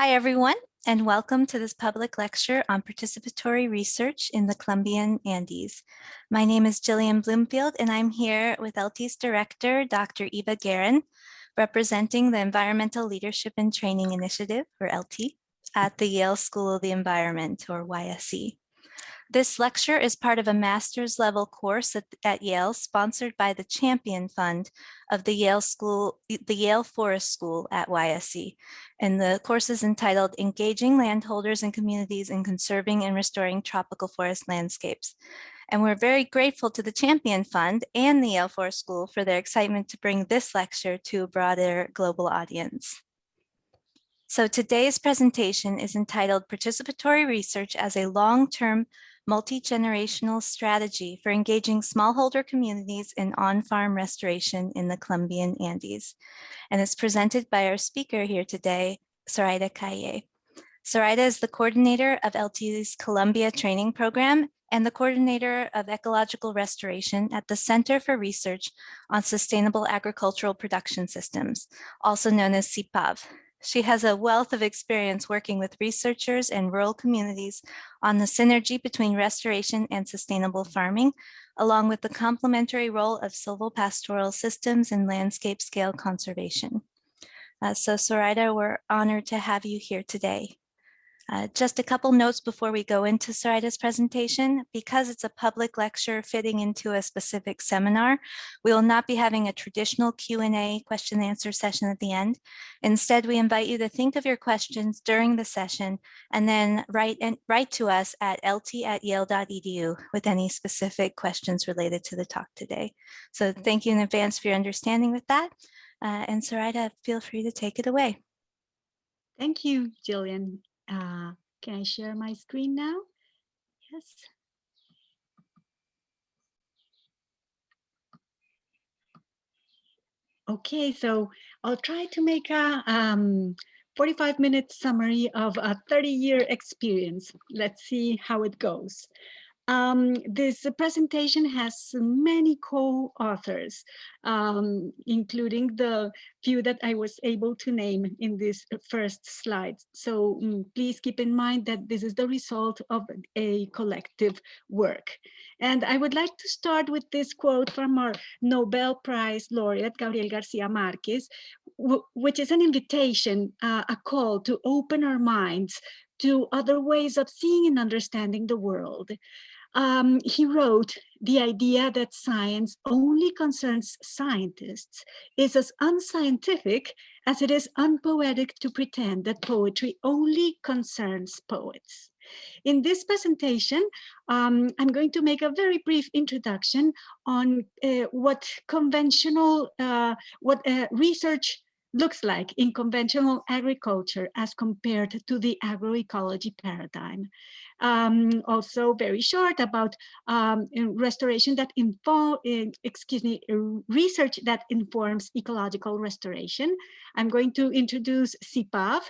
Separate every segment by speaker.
Speaker 1: Hi, everyone, and welcome to this public lecture on participatory research in the Colombian Andes. My name is Jillian Bloomfield, and I'm here with ELTI's director, Dr. Eva Guerin, representing the Environmental Leadership and Training Initiative, or ELTI, at the Yale School of the Environment, or YSE. This lecture is part of a master's level course at Yale, sponsored by the Champion Fund of the Yale School, the Yale Forest School at YSE. And the course is entitled Engaging Landholders and Communities in Conserving and Restoring Tropical Forest Landscapes. And we're very grateful to the Champion Fund and the Yale Forest School for their excitement to bring this lecture to a broader global audience. So today's presentation is entitled Participatory Research as a Long-Term Multi-Generational Strategy for Engaging Smallholder Communities in On-Farm Restoration in the Colombian Andes. And it's presented by our speaker here today, Zoraida Calle. Zoraida is the coordinator of ELTI's Colombia training program and the coordinator of ecological restoration at the Center for Research on Sustainable Agricultural Production Systems, also known as CIPAV. She has a wealth of experience working with researchers and rural communities on the synergy between restoration and sustainable farming, along with the complementary role of silvopastoral systems in landscape scale conservation. So Zoraida, we're honored to have you here today. Just a couple notes before we go into Zoraida's presentation. Because it's a public lecture fitting into a specific seminar, we will not be having a traditional Q&A question and answer session at the end. Instead, we invite you to think of your questions during the session and then write to us at elti@yale.edu with any specific questions related to the talk today. So thank you in advance for your understanding with that. And Zoraida, feel free to take it away.
Speaker 2: Thank you, Jillian. Can I share my screen now? Yes. Okay, so I'll try to make a 45-minute summary of a 30-year experience. Let's see how it goes. This presentation has many co-authors, including the few that I was able to name in this first slide. So please keep in mind that this is the result of a collective work. And I would like to start with this quote from our Nobel Prize laureate, Gabriel Garcia Marquez, which is an invitation, a call to open our minds to other ways of seeing and understanding the world. He wrote, "The idea that science only concerns scientists is as unscientific as it is unpoetic to pretend that poetry only concerns poets." In this presentation, I'm going to make a very brief introduction on what conventional, research looks like in conventional agriculture as compared to the agroecology paradigm. Also very short about restoration that research that informs ecological restoration. I'm going to introduce CIPAV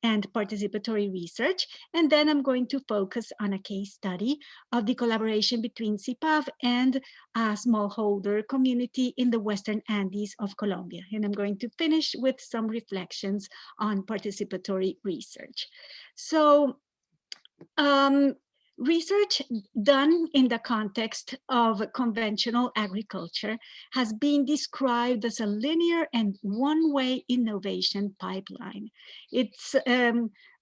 Speaker 2: and participatory research, and then I'm going to focus on a case study of the collaboration between CIPAV and a smallholder community in the Western Andes of Colombia. And I'm going to finish with some reflections on participatory research. So, research done in the context of conventional agriculture has been described as a linear and one-way innovation pipeline. Its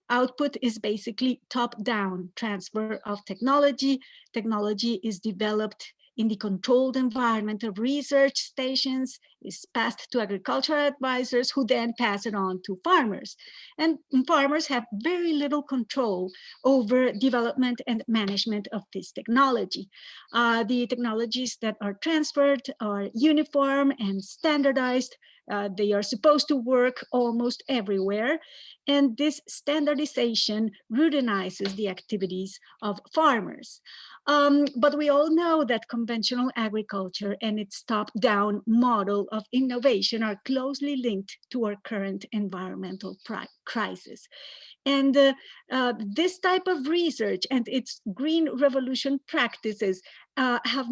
Speaker 2: output is basically top-down transfer of technology. Technology is developed in the controlled environment of research stations, is passed to agricultural advisors who then pass it on to farmers. And farmers have very little control over development and management of this technology. The technologies that are transferred are uniform and standardized. They are supposed to work almost everywhere. And this standardization routinizes the activities of farmers. But we all know that conventional agriculture and its top-down model of innovation are closely linked to our current environmental crisis. And this type of research and its green revolution practices have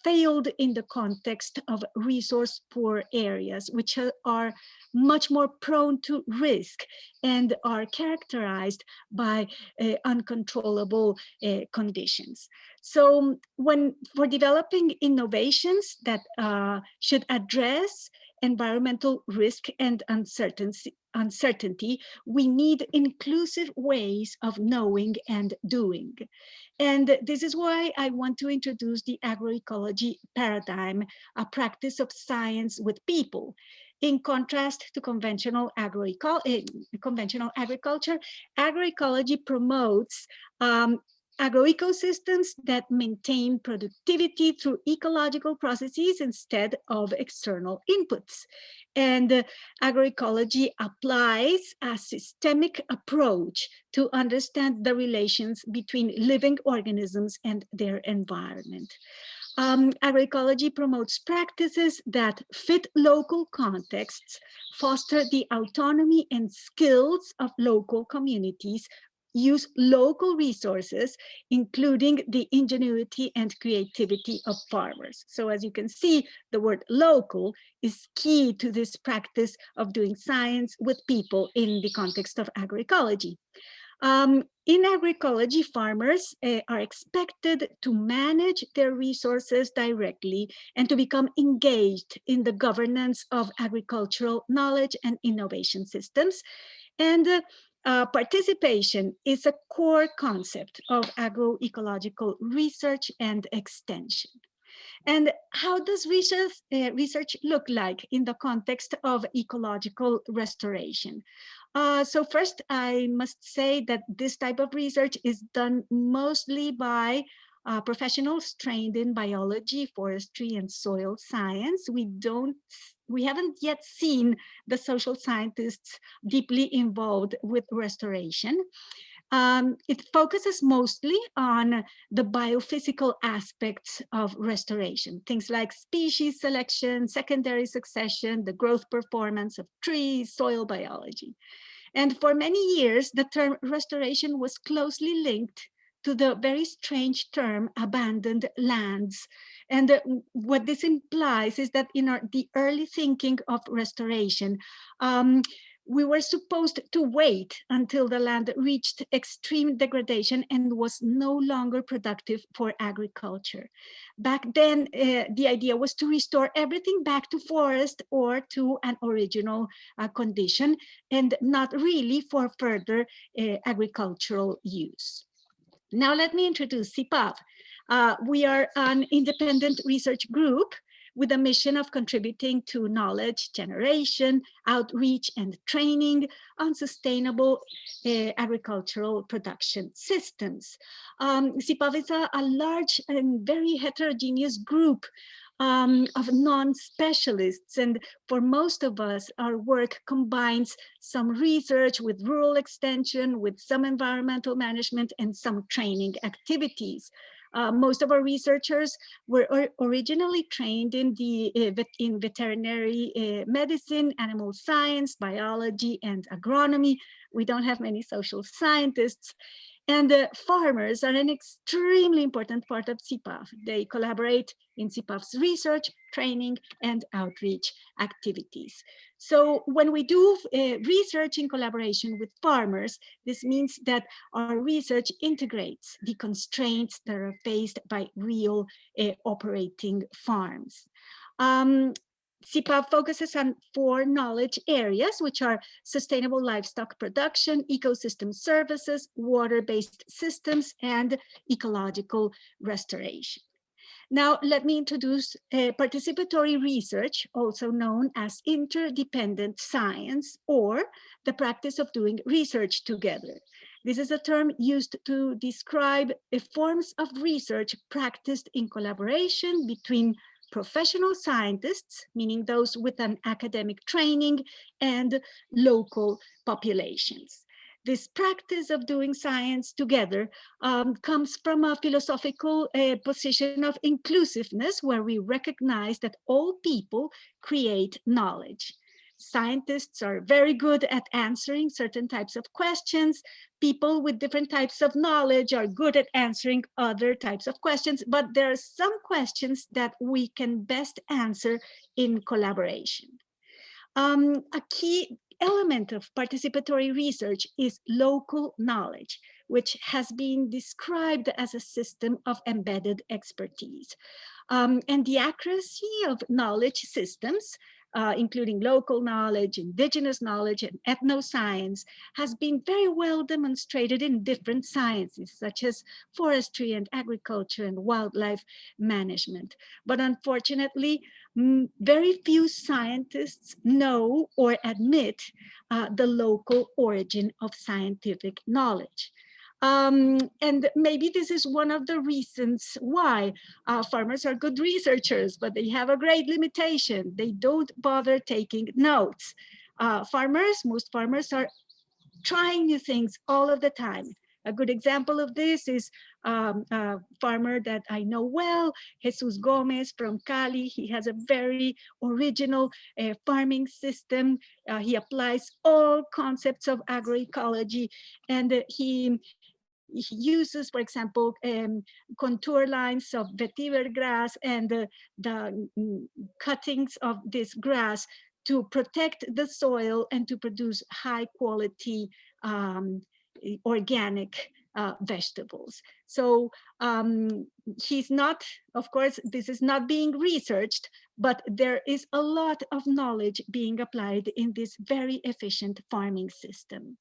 Speaker 2: failed in the context of resource poor areas, which are much more prone to risk and are characterized by uncontrollable conditions. So for developing innovations that should address environmental risk and uncertainty, we need inclusive ways of knowing and doing. And this is why I want to introduce the agroecology paradigm, a practice of science with people. In contrast to conventional agriculture, agroecology promotes agroecosystems that maintain productivity through ecological processes instead of external inputs. And agroecology applies a systemic approach to understand the relations between living organisms and their environment. Agroecology promotes practices that fit local contexts, foster the autonomy and skills of local communities, use local resources, including the ingenuity and creativity of farmers. So as you can see, the word local is key to this practice of doing science with people in the context of agroecology. In agroecology, farmers are expected to manage their resources directly and to become engaged in the governance of agricultural knowledge and innovation systems. And participation is a core concept of agroecological research and extension. And how does research look like in the context of ecological restoration? So first, I must say that this type of research is done mostly by professionals trained in biology, forestry, and soil science. We haven't yet seen the social scientists deeply involved with restoration. It focuses mostly on the biophysical aspects of restoration, things like species selection, secondary succession, the growth performance of trees, soil biology. And for many years, the term restoration was closely linked to the very strange term abandoned lands. And what this implies is that in the early thinking of restoration, we were supposed to wait until the land reached extreme degradation and was no longer productive for agriculture. Back then, the idea was to restore everything back to forest or to an original condition, and not really for further agricultural use. Now let me introduce CIPAV. We are an independent research group with a mission of contributing to knowledge generation, outreach, and training on sustainable agricultural production systems. CIPAV is a large and very heterogeneous group of non-specialists. And for most of us, our work combines some research with rural extension, with some environmental management, and some training activities. Most of our researchers were originally trained in veterinary medicine, animal science, biology, and agronomy. We don't have many social scientists. And farmers are an extremely important part of CIPAV. They collaborate in CIPAV's research, training, and outreach activities. So when we do research in collaboration with farmers, this means that our research integrates the constraints that are faced by real operating farms. CIPAV focuses on 4 knowledge areas, which are sustainable livestock production, ecosystem services, water-based systems, and ecological restoration. Now, let me introduce participatory research, also known as interdependent science, or the practice of doing research together. This is a term used to describe forms of research practiced in collaboration between professional scientists, meaning those with an academic training, and local populations. This practice of doing science together comes from a philosophical position of inclusiveness, where we recognize that all people create knowledge. Scientists are very good at answering certain types of questions. People with different types of knowledge are good at answering other types of questions, but there are some questions that we can best answer in collaboration. A key element of participatory research is local knowledge, which has been described as a system of embedded expertise. And the accuracy of knowledge systems, including local knowledge, indigenous knowledge, and ethnoscience, has been very well demonstrated in different sciences, such as forestry and agriculture and wildlife management. But unfortunately, very few scientists know or admit the local origin of scientific knowledge. And maybe this is one of the reasons why farmers are good researchers, but they have a great limitation. They don't bother taking notes. Most farmers are trying new things all of the time. A good example of this is a farmer that I know well, Jesus Gomez from Cali. He has a very original farming system. He applies all concepts of agroecology, and he uses, for example, contour lines of vetiver grass and the cuttings of this grass to protect the soil and to produce high quality organic vegetables. So he's not, of course, this is not being researched, but there is a lot of knowledge being applied in this very efficient farming system.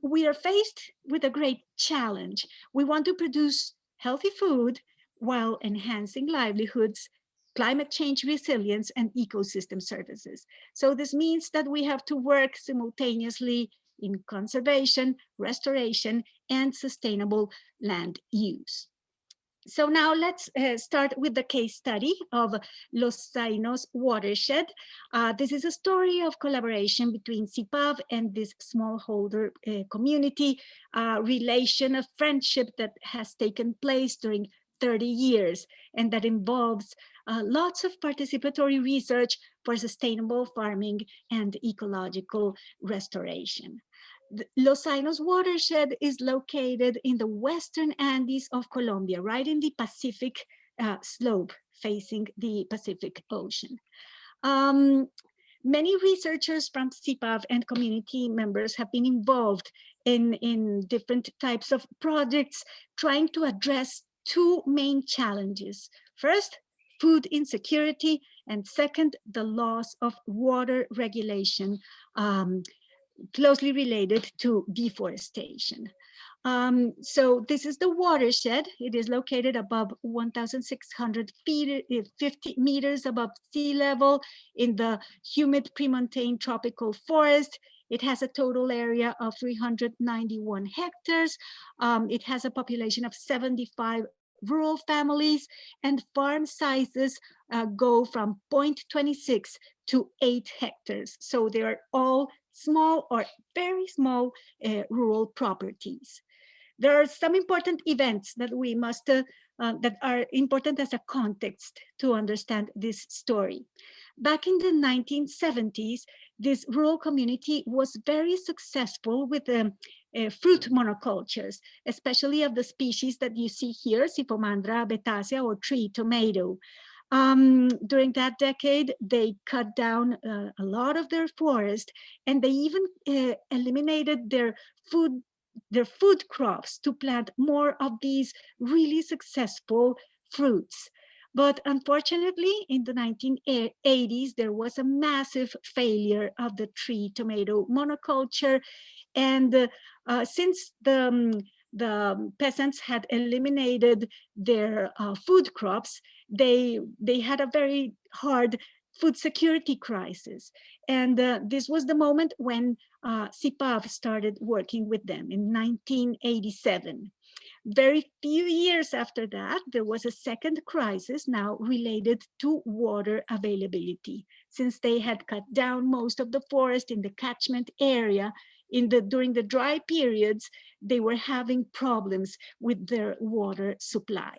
Speaker 2: We are faced with a great challenge. We want to produce healthy food while enhancing livelihoods, climate change resilience, and ecosystem services. So this means that we have to work simultaneously in conservation, restoration, and sustainable land use. So now let's start with the case study of Los Sainos watershed. This is a story of collaboration between CIPAV and this smallholder community, relation of friendship that has taken place during 30 years and that involves lots of participatory research for sustainable farming and ecological restoration. The Los Sainos watershed is located in the western Andes of Colombia, right in the Pacific slope facing the Pacific Ocean. Many researchers from CIPAV and community members have been involved in different types of projects trying to address two main challenges. First, food insecurity, and second, the loss of water regulation closely related to deforestation. So this is the watershed. It is located above 1,600 feet, 50 meters above sea level in the humid premontane tropical forest. It has a total area of 391 hectares. It has a population of 75 rural families, and farm sizes go from 0.26 to 8 hectares. So they are all small or very small rural properties. There are some important events that we must, that are important as a context to understand this story. Back in the 1970s, this rural community was very successful with fruit monocultures, especially of the species that you see here, Sipomandra betacea, or tree tomato. During that decade, they cut down a lot of their forest, and they even eliminated their food crops to plant more of these really successful fruits. But unfortunately, in the 1980s, there was a massive failure of the tree tomato monoculture. And since the peasants had eliminated their food crops, they had a very hard food security crisis. And this was the moment when CIPAV started working with them in 1987. Very few years after that, there was a second crisis now related to water availability. Since they had cut down most of the forest in the catchment area, during the dry periods, they were having problems with their water supply.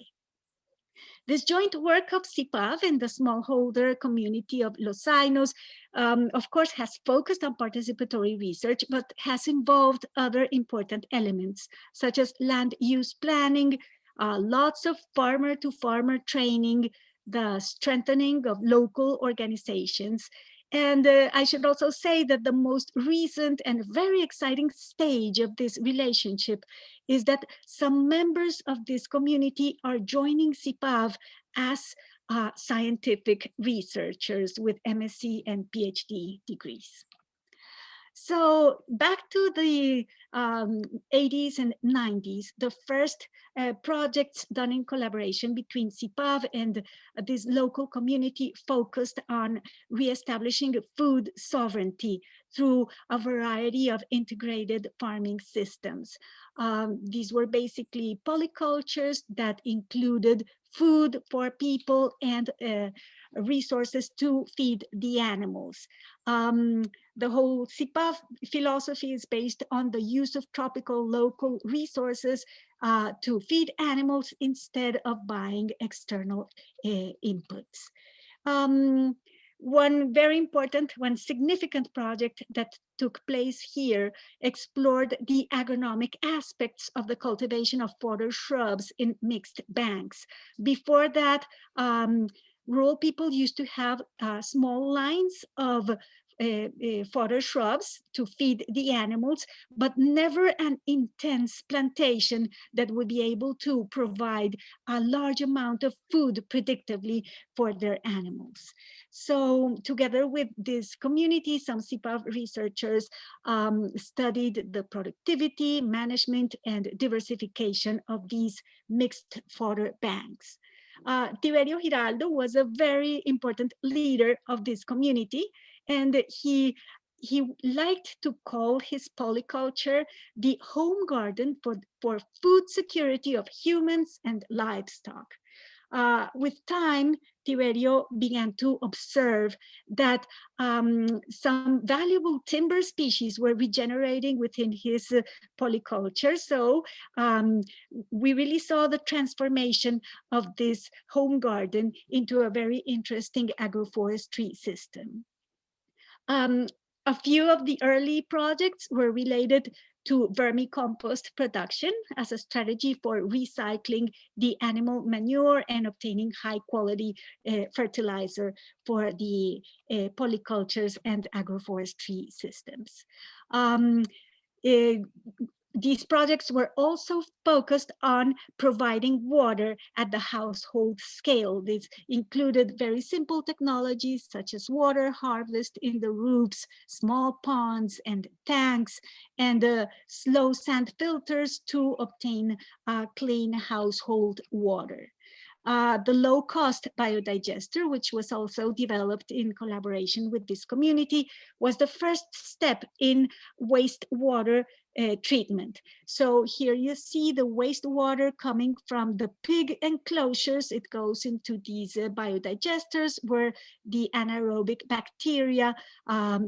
Speaker 2: This joint work of CIPAV and the smallholder community of Los Sainos, of course, has focused on participatory research, but has involved other important elements, such as land use planning, lots of farmer-to-farmer training, the strengthening of local organizations. And I should also say that the most recent and very exciting stage of this relationship is that some members of this community are joining CIPAV as scientific researchers with MSc and PhD degrees. So back to the 80s and 90s, the first projects done in collaboration between CIPAV and this local community focused on reestablishing food sovereignty through a variety of integrated farming systems. These were basically polycultures that included food for people and resources to feed the animals. The whole CIPAV philosophy is based on the use of tropical local resources to feed animals instead of buying external inputs. One very important, one significant project that took place here explored the agronomic aspects of the cultivation of fodder shrubs in mixed banks. Before that, rural people used to have small lines of fodder shrubs to feed the animals, but never an intense plantation that would be able to provide a large amount of food predictably for their animals. So together with this community, some CIPAV researchers studied the productivity, management, and diversification of these mixed fodder banks. Tiberio Giraldo was a very important leader of this community, and he liked to call his polyculture the home garden for food security of humans and livestock. With time, Tiberio began to observe that some valuable timber species were regenerating within his polyculture. So we really saw the transformation of this home garden into a very interesting agroforestry system. A few of the early projects were related to vermicompost production as a strategy for recycling the animal manure and obtaining high quality fertilizer for the polycultures and agroforestry systems. These projects were also focused on providing water at the household scale. This included very simple technologies such as water harvest in the roofs, small ponds and tanks, and slow sand filters to obtain clean household water. The low-cost biodigester, which was also developed in collaboration with this community, was the first step in wastewater treatment. So here you see the wastewater coming from the pig enclosures. It goes into these biodigesters where the anaerobic bacteria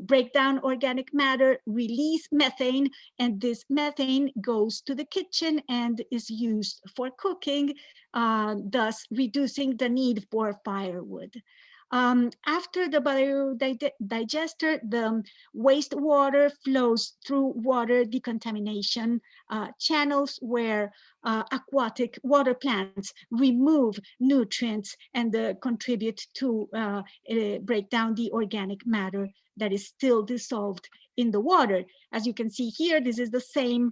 Speaker 2: break down organic matter, release methane, and this methane goes to the kitchen and is used for cooking, thus reducing the need for firewood. After the biodigester, the wastewater flows through water decontamination channels where aquatic water plants remove nutrients and contribute to break down the organic matter that is still dissolved in the water. As you can see here, this is the same,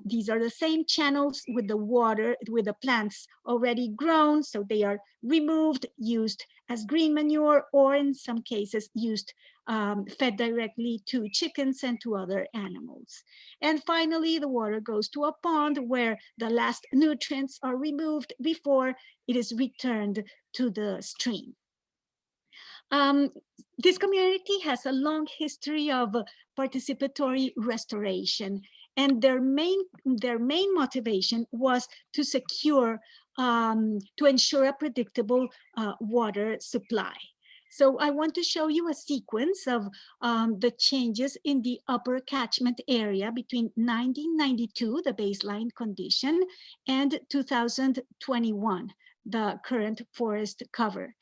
Speaker 2: these are the same channels with the water, with the plants already grown. So they are removed, used as green manure, or in some cases used, fed directly to chickens and to other animals. And finally, the water goes to a pond where the last nutrients are removed before it is returned to the stream. This community has a long history of participatory restoration, and their main motivation was to secure, to ensure a predictable water supply. So I want to show you a sequence of the changes in the upper catchment area between 1992, the baseline condition, and 2021, the current forest cover.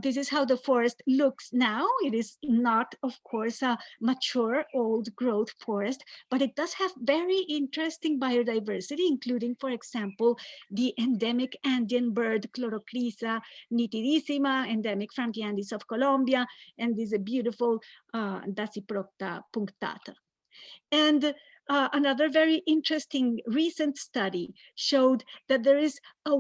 Speaker 2: This is how the forest looks now. It is not, of course, a mature old growth forest, but it does have very interesting biodiversity, including, for example, the endemic Andean bird Chlorocrisa nitidissima, endemic from the Andes of Colombia, and this beautiful Dasyprocta punctata. And another very interesting recent study showed that there is a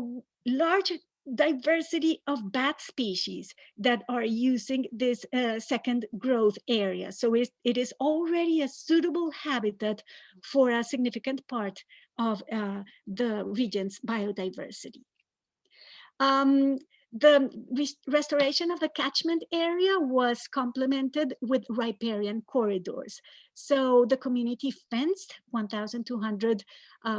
Speaker 2: large diversity of bat species that are using this second growth area. So it is already a suitable habitat for a significant part of the region's biodiversity. The restoration of the catchment area was complemented with riparian corridors. So the community fenced 1,200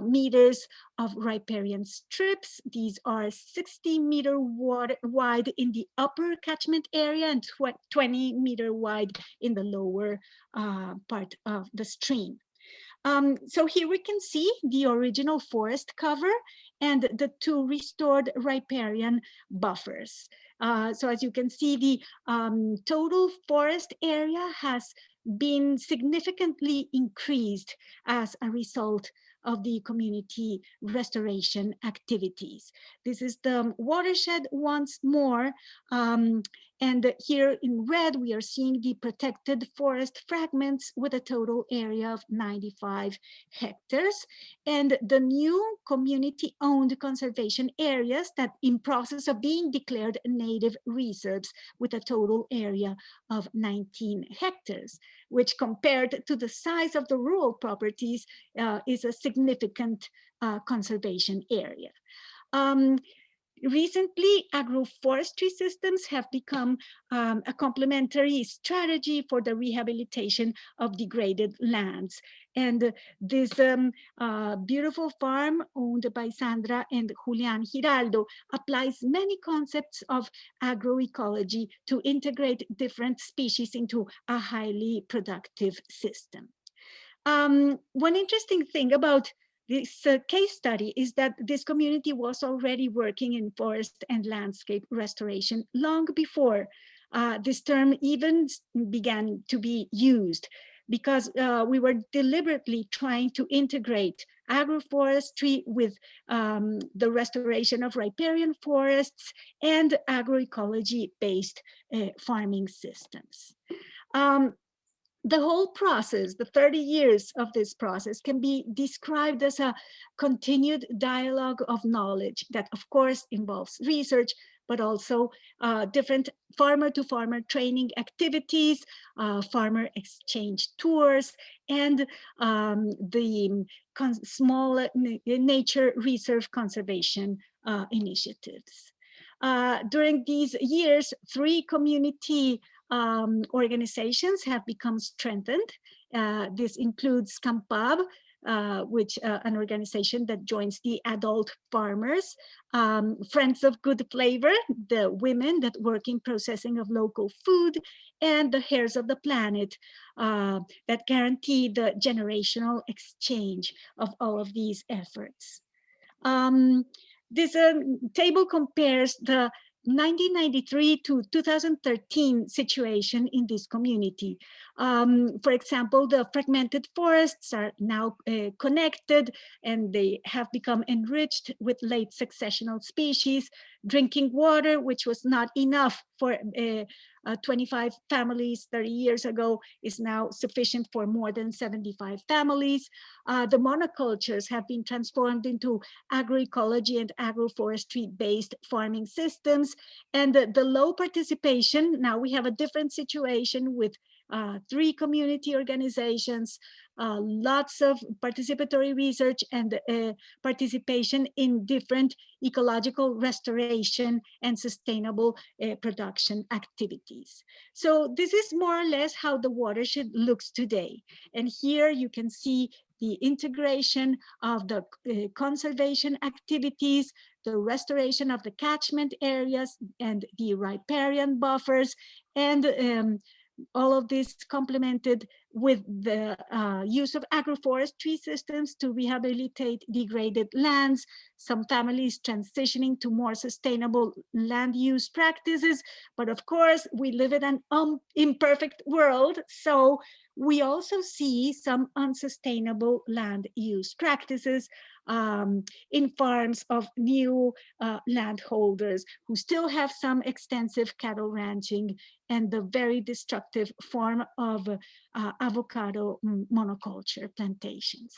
Speaker 2: meters of riparian strips. These are 60-meter wide in the upper catchment area and 20-meter wide in the lower part of the stream. So here we can see the original forest cover and the two restored riparian buffers. So as you can see, the total forest area has been significantly increased as a result of the community restoration activities. This is the watershed once more. And here in red, we are seeing the protected forest fragments with a total area of 95 hectares. And the new community-owned conservation areas that in process of being declared native reserves with a total area of 19 hectares, which compared to the size of the rural properties is a significant conservation area. Recently, agroforestry systems have become a complementary strategy for the rehabilitation of degraded lands. And this beautiful farm owned by Sandra and Julián Giraldo applies many concepts of agroecology to integrate different species into a highly productive system. One interesting thing about this case study is that this community was already working in forest and landscape restoration long before this term even began to be used, because we were deliberately trying to integrate agroforestry with the restoration of riparian forests and agroecology-based farming systems. The whole process, the 30 years of this process, can be described as a continued dialogue of knowledge that, of course, involves research, but also different farmer-to-farmer training activities, farmer exchange tours, and the small nature reserve conservation initiatives. During these years, 3 community organizations have become strengthened. This includes CIPAV, which an organization that joins the adult farmers, Friends of Good Flavor, the women that work in processing of local food, and the Heirs of the Planet that guarantee the generational exchange of all of these efforts. This table compares the 1993 to 2013 situation in this community. For example, the fragmented forests are now connected, and they have become enriched with late successional species. Drinking water, which was not enough for 25 families 30 years ago, is now sufficient for more than 75 families. The monocultures have been transformed into agroecology and agroforestry-based farming systems. And the low participation, now we have a different situation with 3 community organizations, lots of participatory research and participation in different ecological restoration and sustainable production activities. So this is more or less how the watershed looks today. And here you can see the integration of the conservation activities, the restoration of the catchment areas and the riparian buffers, and all of this complemented with the use of agroforestry systems to rehabilitate degraded lands, some families transitioning to more sustainable land use practices. But of course, we live in an imperfect world, so we also see some unsustainable land use practices in farms of new landholders who still have some extensive cattle ranching and the very destructive form of avocado monoculture plantations.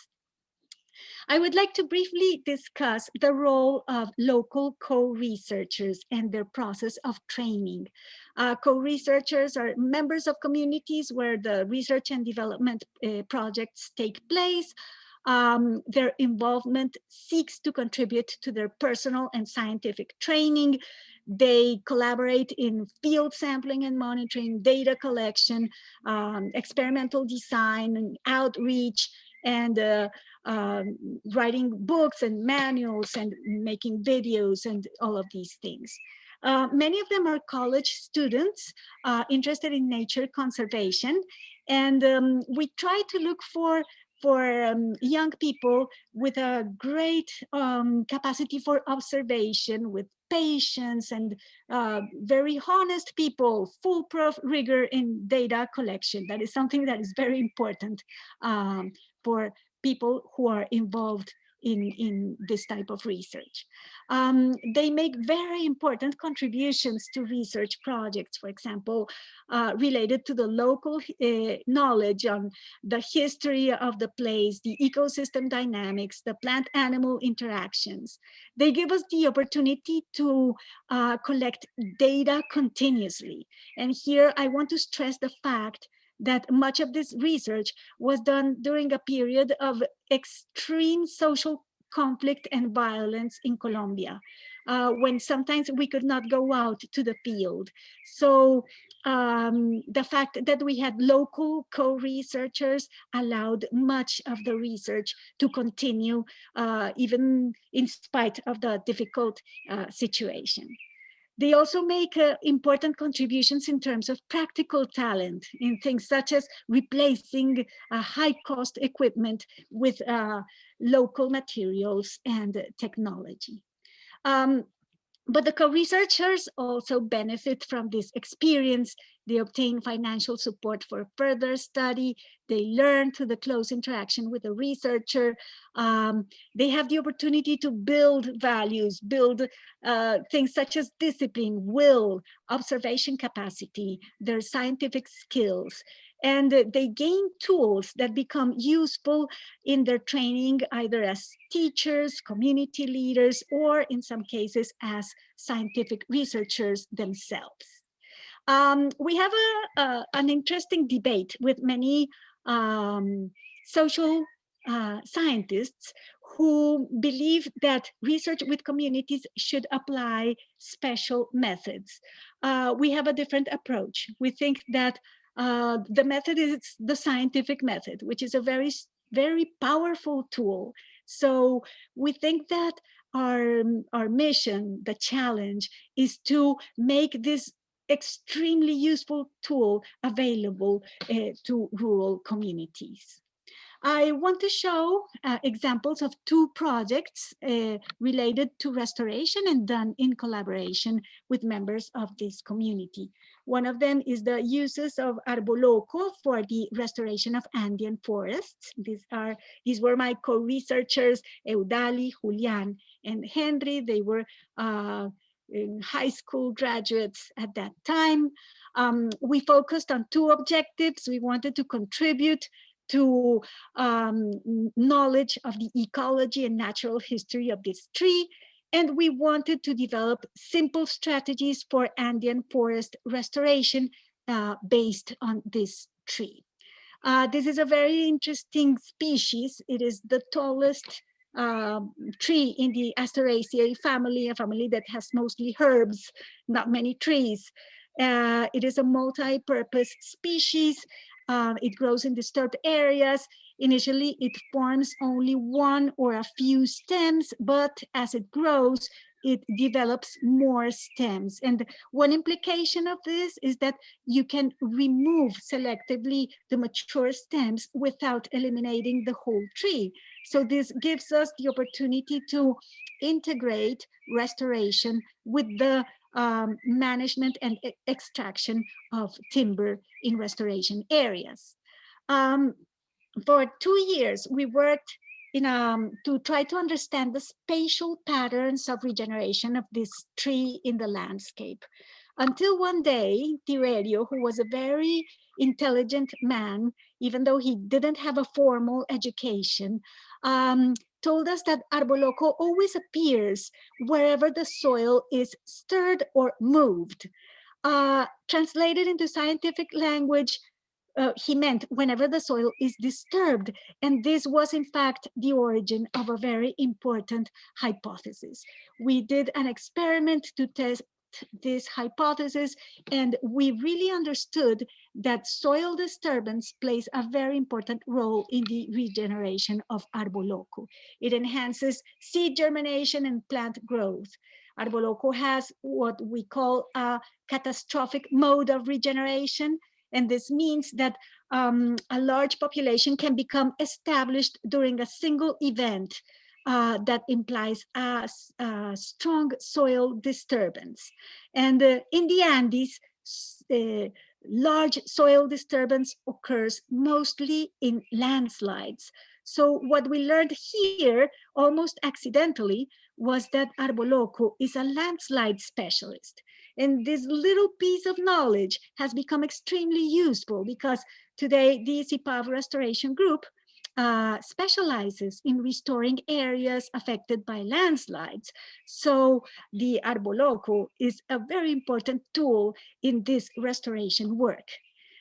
Speaker 2: I would like to briefly discuss the role of local co-researchers and their process of training. Co-researchers are members of communities where the research and development projects take place. Their involvement seeks to contribute to their personal and scientific training. They collaborate in field sampling and monitoring, data collection, experimental design, and outreach, and writing books and manuals and making videos and all of these things. Many of them are college students interested in nature conservation. And we try to look for young people with a great capacity for observation, with patience, and very honest people, full of rigor in data collection. That is something that is very important for people who are involved in this type of research. They make very important contributions to research projects, for example, related to the local knowledge on the history of the place, the ecosystem dynamics, the plant-animal interactions. They give us the opportunity to collect data continuously. And here I want to stress the fact that much of this research was done during a period of extreme social conflict and violence in Colombia, when sometimes we could not go out to the field. So the fact that we had local co-researchers allowed much of the research to continue, even in spite of the difficult situation. They also make important contributions in terms of practical talent in things such as replacing high-cost equipment with local materials and technology. But the co-researchers also benefit from this experience. They obtain financial support for further study. They learn through the close interaction with the researcher. They have the opportunity to build values, build things such as discipline, will, observation capacity, their scientific skills. And they gain tools that become useful in their training, either as teachers, community leaders, or in some cases as scientific researchers themselves. We have an interesting debate with many social scientists who believe that research with communities should apply special methods. We have a different approach. We think that the method is the scientific method, which is a very powerful tool. So we think that our mission, the challenge, is to make this extremely useful tool available to rural communities. I want to show examples of two projects related to restoration and done in collaboration with members of this community. One of them is the uses of arboloco for the restoration of Andean forests. These were my co-researchers, Eudaly, Julián, and Henry. They were high school graduates at that time. We focused on two objectives. We wanted to contribute to knowledge of the ecology and natural history of this tree. And we wanted to develop simple strategies for Andean forest restoration based on this tree. This is a very interesting species. It is the tallest tree in the Asteraceae family, a family that has mostly herbs, not many trees. It is a multi-purpose species. It grows in disturbed areas. Initially, it forms only one or a few stems, but as it grows, it develops more stems. And one implication of this is that you can remove selectively the mature stems without eliminating the whole tree. So this gives us the opportunity to integrate restoration with the management and extraction of timber in restoration areas. For 2 years, we worked to try to understand the spatial patterns of regeneration of this tree in the landscape. Until one day, Tiberio, who was a very intelligent man, even though he didn't have a formal education, told us that arboloco always appears wherever the soil is stirred or moved. Translated into scientific language, he meant whenever the soil is disturbed. And this was in fact the origin of a very important hypothesis. We did an experiment to test this hypothesis, and we really understood that soil disturbance plays a very important role in the regeneration of arboloco. It enhances seed germination and plant growth. Arboloco has what we call a catastrophic mode of regeneration, and this means that a large population can become established during a single event that implies a strong soil disturbance. And in the Andes, large soil disturbance occurs mostly in landslides. So what we learned here, almost accidentally, was that arboloco is a landslide specialist. And this little piece of knowledge has become extremely useful because today the CIPAV restoration group specializes in restoring areas affected by landslides. So the arboloco is a very important tool in this restoration work.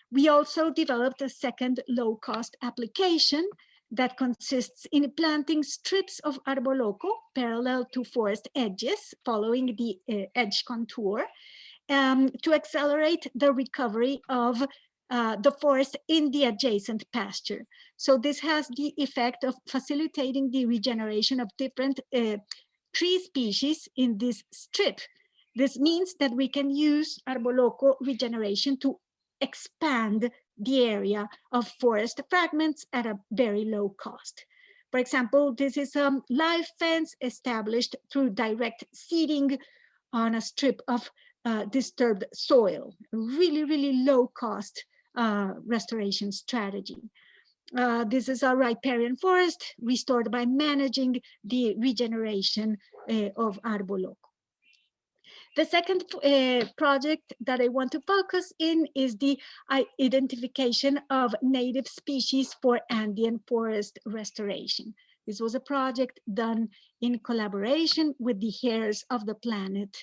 Speaker 2: We also developed a second low-cost application that consists in planting strips of arboloco parallel to forest edges, following the edge contour, to accelerate the recovery of the forest in the adjacent pasture. So this has the effect of facilitating the regeneration of different tree species in this strip. This means that we can use arboloco regeneration to expand the area of forest fragments at a very low cost. For example, this is a live fence established through direct seeding on a strip of disturbed soil. Really, really low cost restoration strategy. This is a riparian forest restored by managing the regeneration of arboloco. The second project that I want to focus in is the identification of native species for Andean forest restoration. This was a project done in collaboration with the Heirs of the Planet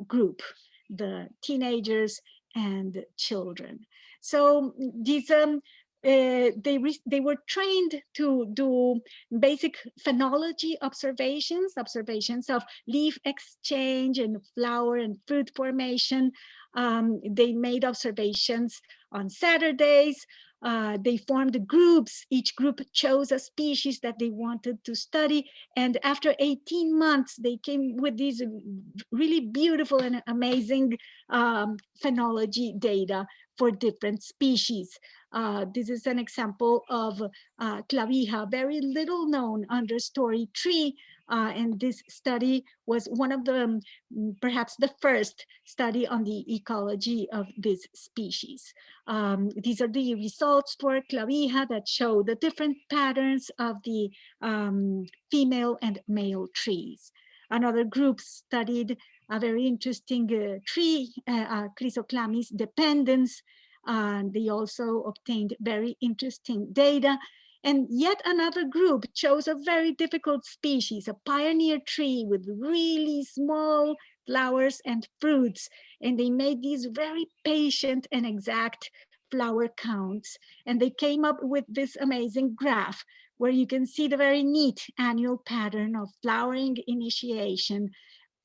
Speaker 2: group, the teenagers and children. So these they were trained to do basic phenology observations of leaf exchange and flower and fruit formation. They made observations on Saturdays. They formed groups. Each group chose a species that they wanted to study. And after 18 months, they came with these really beautiful and amazing phenology data for different species. This is an example of clavija, very little known understory tree. And this study was one of the, perhaps the first study on the ecology of this species. These are the results for clavija that show the different patterns of the female and male trees. Another group studied a very interesting tree, Chrysoclamis dependens. They also obtained very interesting data. And yet another group chose a very difficult species, a pioneer tree with really small flowers and fruits. And they made these very patient and exact flower counts. And they came up with this amazing graph where you can see the very neat annual pattern of flowering initiation,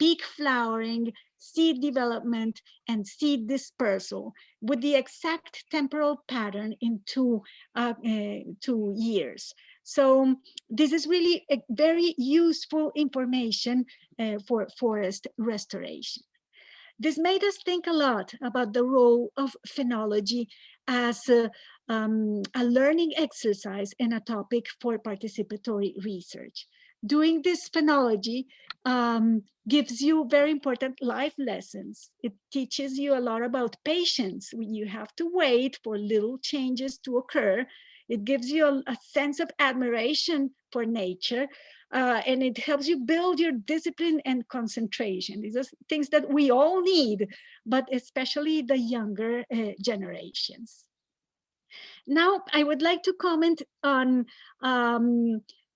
Speaker 2: peak flowering, seed development, and seed dispersal with the exact temporal pattern in 2 years. So this is really a very useful information for forest restoration. This made us think a lot about the role of phenology as a learning exercise and a topic for participatory research. Doing this phenology gives you very important life lessons. It teaches you a lot about patience. You have to wait for little changes to occur. It gives you a sense of admiration for nature, and it helps you build your discipline and concentration. These are things that we all need, but especially the younger generations. Now, I would like to comment on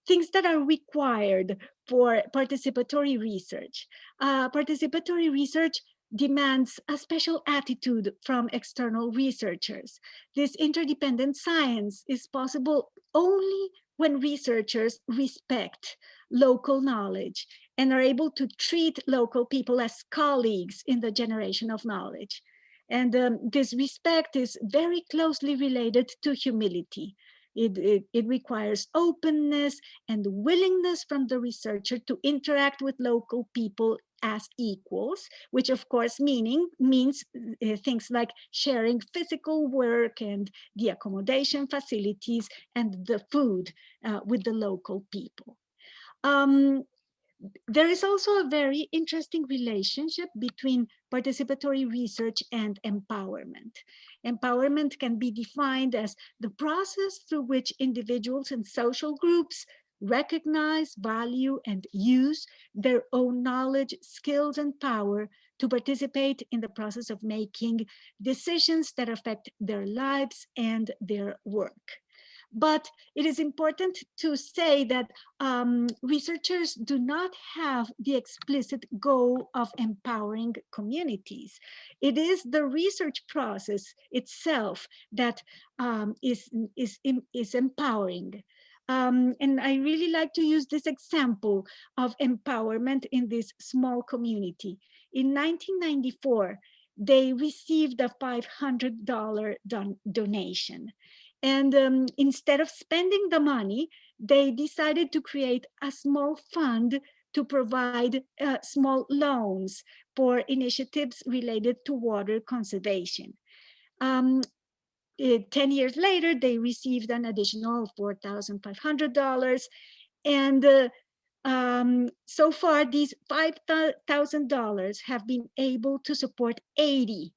Speaker 2: things that are required for participatory research. Participatory research demands a special attitude from external researchers. This interdependent science is possible only when researchers respect local knowledge and are able to treat local people as colleagues in the generation of knowledge. And this respect is very closely related to humility. It requires openness and willingness from the researcher to interact with local people as equals, which of course means things like sharing physical work and the accommodation facilities and the food with the local people. There is also a very interesting relationship between participatory research and empowerment. Empowerment can be defined as the process through which individuals and social groups recognize, value, and use their own knowledge, skills, and power to participate in the process of making decisions that affect their lives and their work. But it is important to say that researchers do not have the explicit goal of empowering communities. It is the research process itself that is empowering. And I really like to use this example of empowerment in this small community. In 1994, they received a $500 donation. And instead of spending the money, they decided to create a small fund to provide small loans for initiatives related to water conservation. 10 years later, they received an additional $4,500. And so far, these $5,000 have been able to support 80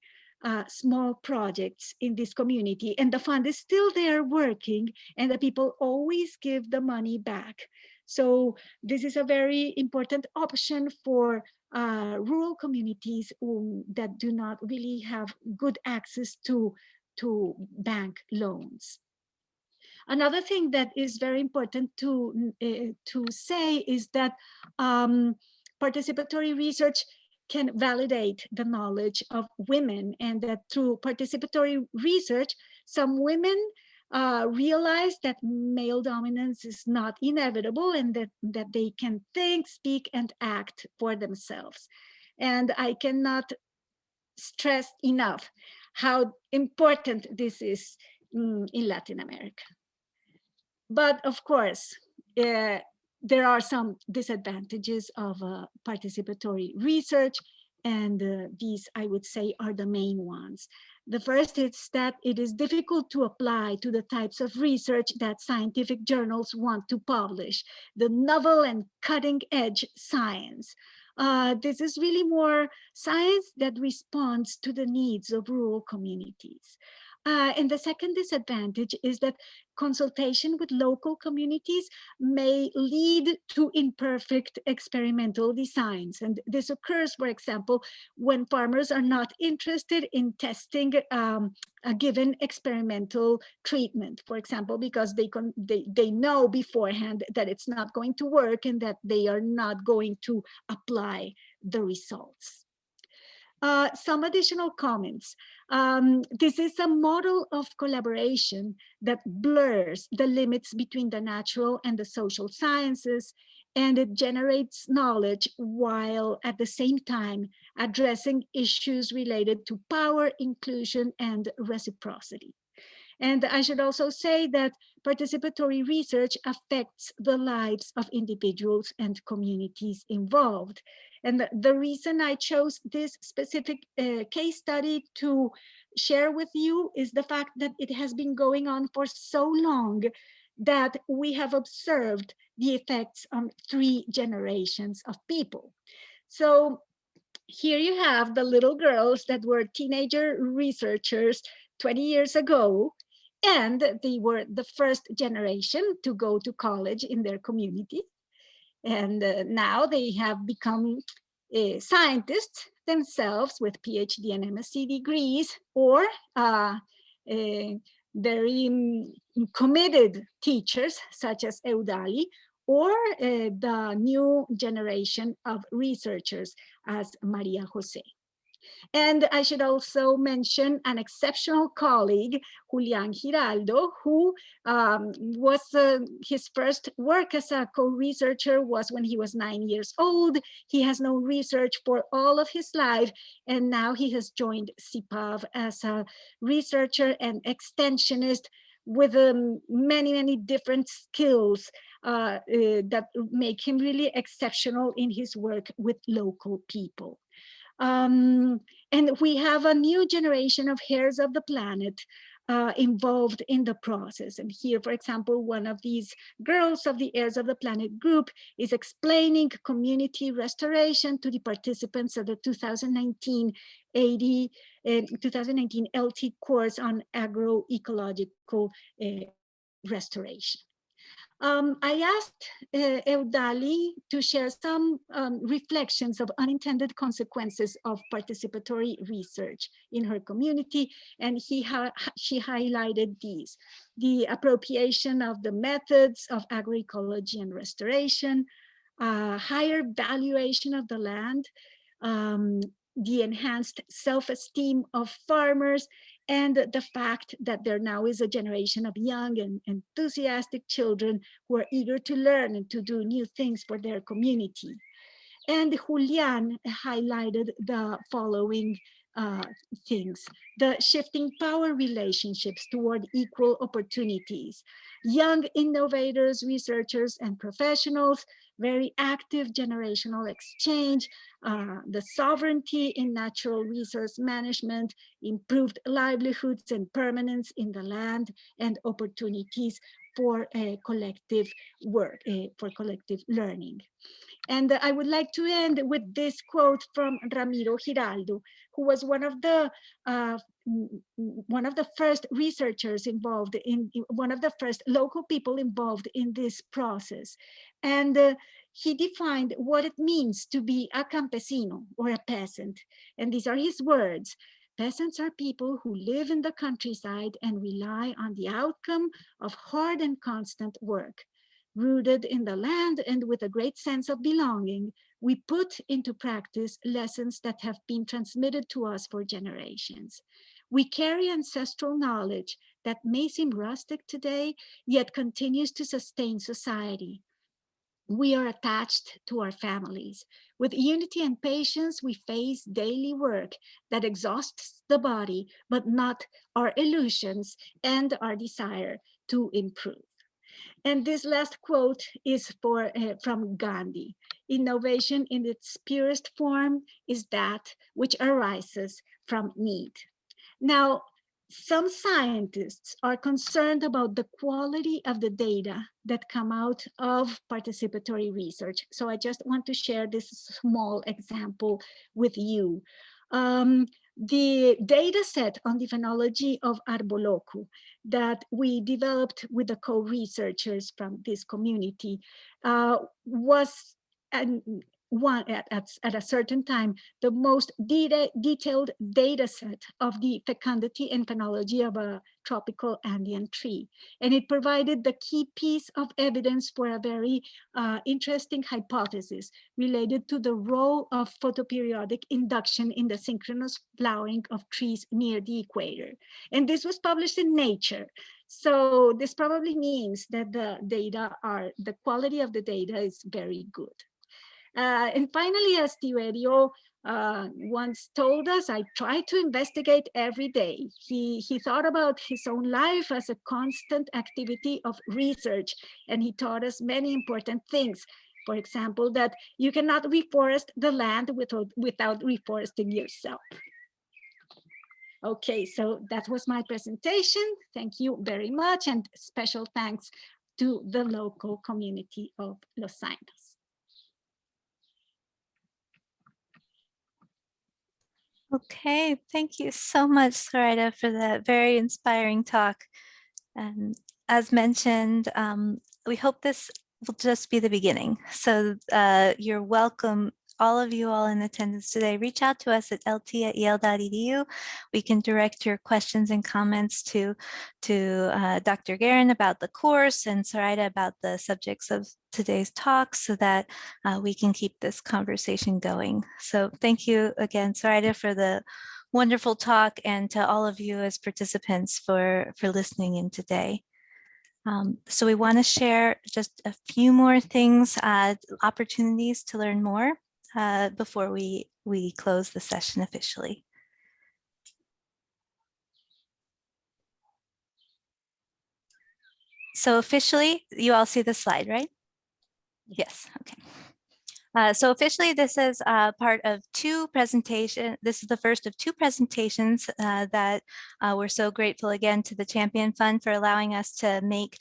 Speaker 2: small projects in this community, and the fund is still there working, and the people always give the money back. So this is a very important option for rural communities that do not really have good access to bank loans. Another thing that is very important to say is that participatory research can validate the knowledge of women, and that through participatory research, some women realize that male dominance is not inevitable, and that they can think, speak, and act for themselves. And I cannot stress enough how important this is in Latin America. But of course, there are some disadvantages of participatory research, and these, I would say, are the main ones. The first is that it is difficult to apply to the types of research that scientific journals want to publish, the novel and cutting edge science. This is really more science that responds to the needs of rural communities. And the second disadvantage is that consultation with local communities may lead to imperfect experimental designs. And this occurs, for example, when farmers are not interested in testing a given experimental treatment, for example, because they know beforehand that it's not going to work and that they are not going to apply the results. Some additional comments. This is a model of collaboration that blurs the limits between the natural and the social sciences, and it generates knowledge while at the same time addressing issues related to power, inclusion, and reciprocity. And I should also say that participatory research affects the lives of individuals and communities involved. And the reason I chose this specific case study to share with you is the fact that it has been going on for so long that we have observed the effects on 3 generations of people. So here you have the little girls that were teenager researchers 20 years ago, and they were the first generation to go to college in their community. And now they have become scientists themselves with PhD and MSc degrees, or very committed teachers such as Eudaly, or the new generation of researchers as Maria Jose. And I should also mention an exceptional colleague, Julián Giraldo, who was his first work as a co-researcher was when he was 9 years old. He has known research for all of his life, and now he has joined CIPAV as a researcher and extensionist with many, many different skills that make him really exceptional in his work with local people. And we have a new generation of heirs of the planet involved in the process. And here, for example, one of these girls of the Heirs of the Planet group is explaining community restoration to the participants of the 2019 2019 course on agroecological restoration. I asked Eudaly to share some reflections of unintended consequences of participatory research in her community, and she highlighted these: the appropriation of the methods of agroecology and restoration, higher valuation of the land, the enhanced self-esteem of farmers, and the fact that there now is a generation of young and enthusiastic children who are eager to learn and to do new things for their community. And Julián highlighted the following things: the shifting power relationships toward equal opportunities, young innovators, researchers, and professionals, very active generational exchange, the sovereignty in natural resource management, improved livelihoods and permanence in the land, and opportunities for collective work, for collective learning. And I would like to end with this quote from Ramiro Giraldo, who was one of the first researchers involved in, one of the first local people involved in this process. And he defined what it means to be a campesino, or a peasant. And these are his words: peasants are people who live in the countryside and rely on the outcome of hard and constant work. Rooted in the land and with a great sense of belonging, we put into practice lessons that have been transmitted to us for generations. We carry ancestral knowledge that may seem rustic today, yet continues to sustain society. We are attached to our families. With unity and patience, we face daily work that exhausts the body, but not our illusions and our desire to improve. And this last quote is from Gandhi: innovation in its purest form is that which arises from need. Now, some scientists are concerned about the quality of the data that come out of participatory research. So I just want to share this small example with you. The data set on the phenology of arboloco that we developed with the co-researchers from this community was at a certain time, the most detailed data set of the fecundity and phenology of a tropical Andean tree. And it provided the key piece of evidence for a very interesting hypothesis related to the role of photoperiodic induction in the synchronous flowering of trees near the equator. And this was published in Nature. So this probably means that the quality of the data is very good. And finally, as Tiberio once told us, I try to investigate every day. He thought about his own life as a constant activity of research, and he taught us many important things. For example, that you cannot reforest the land without reforesting yourself. Okay, so that was my presentation. Thank you very much, and special thanks to the local community of Los Sainos.
Speaker 1: Okay, thank you so much, Zoraida, for that very inspiring talk. And as mentioned, we hope this will just be the beginning. So you're welcome, all of you all in attendance today. Reach out to us at lt@yale.edu. We can direct your questions and comments to Dr. Guerin about the course and Zoraida about the subjects of today's talk, so that we can keep this conversation going. So thank you again, Zoraida, for the wonderful talk, and to all of you as participants for listening in today. So we want to share just a few more things, opportunities to learn more before we close the session officially. So officially, you all see the slide, right? Yes, okay. So officially, this is part of two presentations. This is the first of two presentations that we're so grateful again to the Champion Fund for allowing us to make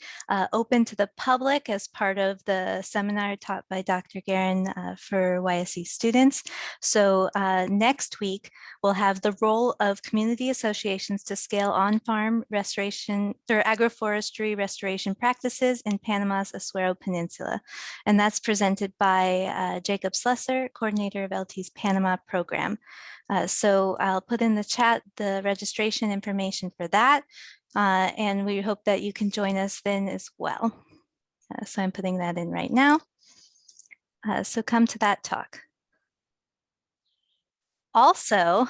Speaker 1: open to the public as part of the seminar taught by Dr. Guerin for YSE students. So next week, we'll have the role of community associations to scale on-farm restoration or agroforestry restoration practices in Panama's Azuero Peninsula. And that's presented by Jacob Slesser, coordinator of LT's Panama program. So I'll put in the chat the registration information for that. And we hope that you can join us then as well. So I'm putting that in right now. So come to that talk. Also,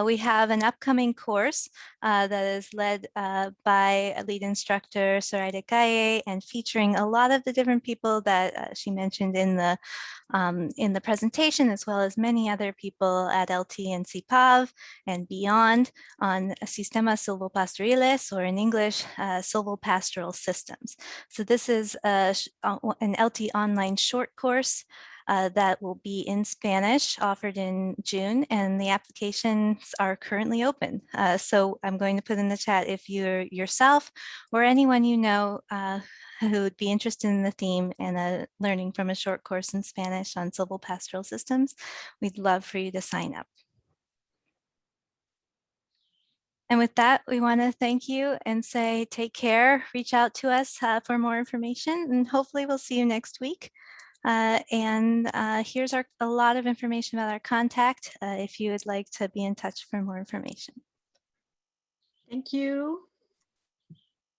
Speaker 1: we have an upcoming course that is led by a lead instructor, Zoraida Calle, and featuring a lot of the different people that she mentioned in the presentation, as well as many other people at LT and CIPAV and beyond, on sistemas silvopastoriles, or in English, silvopastoral systems. So this is an LT online short course that will be in Spanish, offered in June, and the applications are currently open. So I'm going to put in the chat if you're yourself or anyone you know who would be interested in the theme and learning from a short course in Spanish on silvopastoral systems, we'd love for you to sign up. And with that, we want to thank you and say take care, reach out to us for more information, and hopefully we'll see you next week. Here's a lot of information about our contact if you would like to be in touch for more information.
Speaker 2: Thank you.